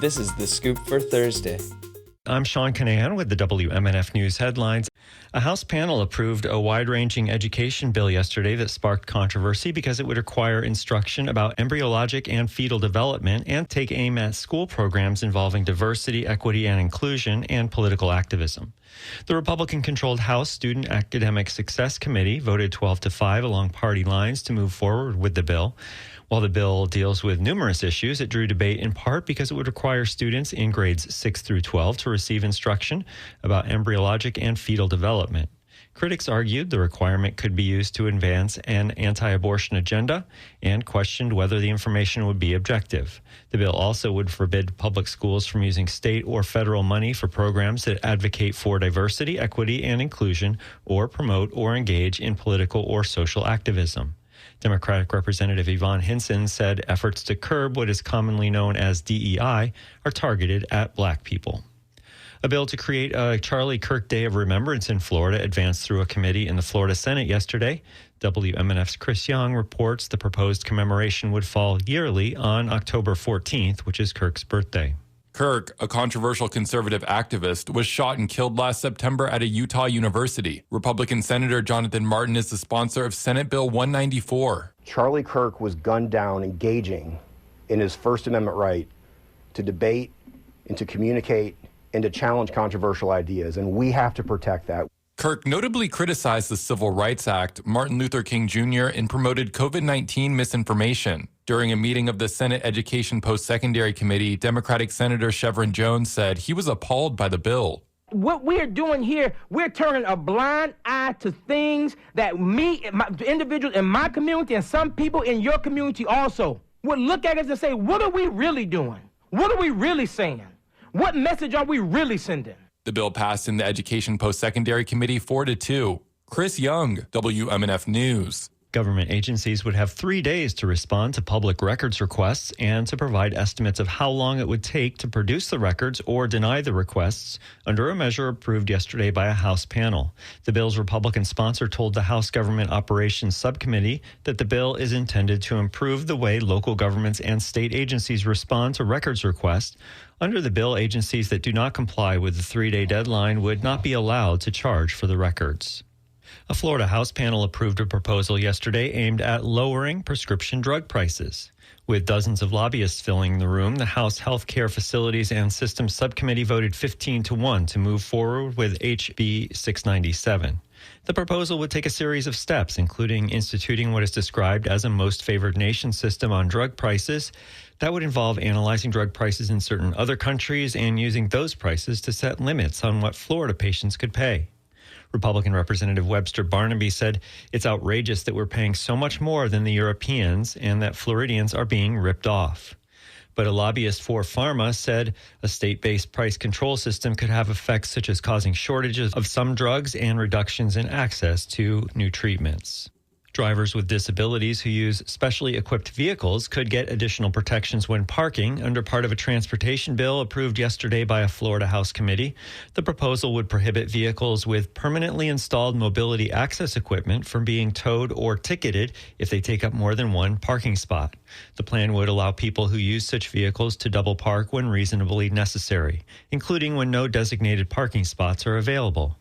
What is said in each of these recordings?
This is The Scoop for Thursday. I'm Sean Canahan with the WMNF News headlines. A House panel approved a wide-ranging education bill yesterday that sparked controversy because it would require instruction about embryologic and fetal development and take aim at school programs involving diversity, equity, and inclusion and political activism. The Republican-controlled House Student Academic Success Committee voted 12-5 along party lines to move forward with the bill. While the bill deals with numerous issues, it drew debate in part because it would require students in grades 6 through 12 to receive instruction about embryologic and fetal development. Critics argued the requirement could be used to advance an anti-abortion agenda and questioned whether the information would be objective. The bill also would forbid public schools from using state or federal money for programs that advocate for diversity, equity, and inclusion or promote or engage in political or social activism. Democratic Representative Yvonne Hinson said efforts to curb what is commonly known as DEI are targeted at black people. A bill to create a Charlie Kirk Day of Remembrance in Florida advanced through a committee in the Florida Senate yesterday. WMNF's Chris Young reports the proposed commemoration would fall yearly on October 14th, which is Kirk's birthday. Kirk, a controversial conservative activist, was shot and killed last September at a Utah university. Republican Senator Jonathan Martin is the sponsor of Senate Bill 194. Charlie Kirk was gunned down engaging in his First Amendment right to debate and to communicate and to challenge controversial ideas, and we have to protect that. Kirk notably criticized the Civil Rights Act, Martin Luther King Jr., and promoted COVID-19 misinformation. During a meeting of the Senate Education Post-Secondary Committee, Democratic Senator Chevron Jones said he was appalled by the bill. What we're doing here, we're turning a blind eye to things that individuals in my community and some people in your community also would look at us and say, what are we really doing? What are we really saying? What message are we really sending? The bill passed in the Education Post-Secondary Committee 4-2. Chris Young, WMNF News. Government agencies would have 3 days to respond to public records requests and to provide estimates of how long it would take to produce the records or deny the requests under a measure approved yesterday by a House panel. The bill's Republican sponsor told the House Government Operations Subcommittee that the bill is intended to improve the way local governments and state agencies respond to records requests. Under the bill, agencies that do not comply with the 3-day deadline would not be allowed to charge for the records. A Florida House panel approved a proposal yesterday aimed at lowering prescription drug prices. With dozens of lobbyists filling the room, the House Health Care Facilities and Systems Subcommittee voted 15-1 to move forward with HB 697. The proposal would take a series of steps, including instituting what is described as a most favored nation system on drug prices. That would involve analyzing drug prices in certain other countries and using those prices to set limits on what Florida patients could pay. Republican Representative Webster Barnaby said it's outrageous that we're paying so much more than the Europeans and that Floridians are being ripped off. But a lobbyist for pharma said a state-based price control system could have effects such as causing shortages of some drugs and reductions in access to new treatments. Drivers with disabilities who use specially equipped vehicles could get additional protections when parking under part of a transportation bill approved yesterday by a Florida House committee. The proposal would prohibit vehicles with permanently installed mobility access equipment from being towed or ticketed if they take up more than one parking spot. The plan would allow people who use such vehicles to double park when reasonably necessary, including when no designated parking spots are available.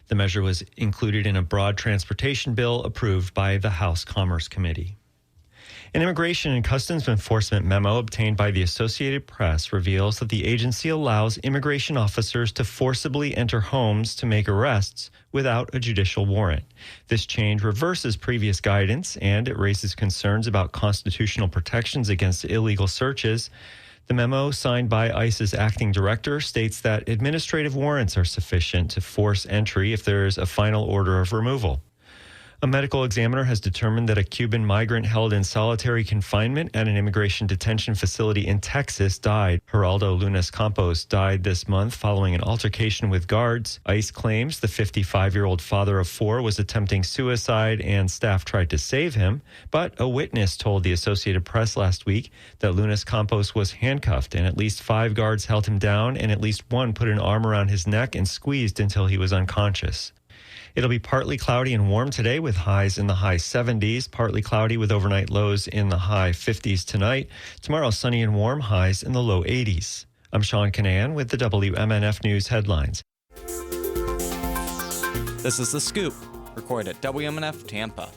The measure was included in a broad transportation bill approved by the House Commerce Committee. An Immigration and Customs Enforcement memo obtained by the Associated Press reveals that the agency allows immigration officers to forcibly enter homes to make arrests without a judicial warrant. This change reverses previous guidance, and it raises concerns about constitutional protections against illegal searches. The memo, signed by ICE's acting director, states that administrative warrants are sufficient to force entry if there is a final order of removal. A medical examiner has determined that a Cuban migrant held in solitary confinement at an immigration detention facility in Texas died. Geraldo Lunes Campos died this month following an altercation with guards. ICE claims the 55-year-old father of four was attempting suicide and staff tried to save him. But a witness told the Associated Press last week that Lunes Campos was handcuffed and at least 5 guards held him down and at least one put an arm around his neck and squeezed until he was unconscious. It'll be partly cloudy and warm today with highs in the high 70s, partly cloudy with overnight lows in the high 50s tonight. Tomorrow, sunny and warm, highs in the low 80s. I'm Sean Canan with the WMNF News headlines. This is The Scoop, recorded at WMNF Tampa.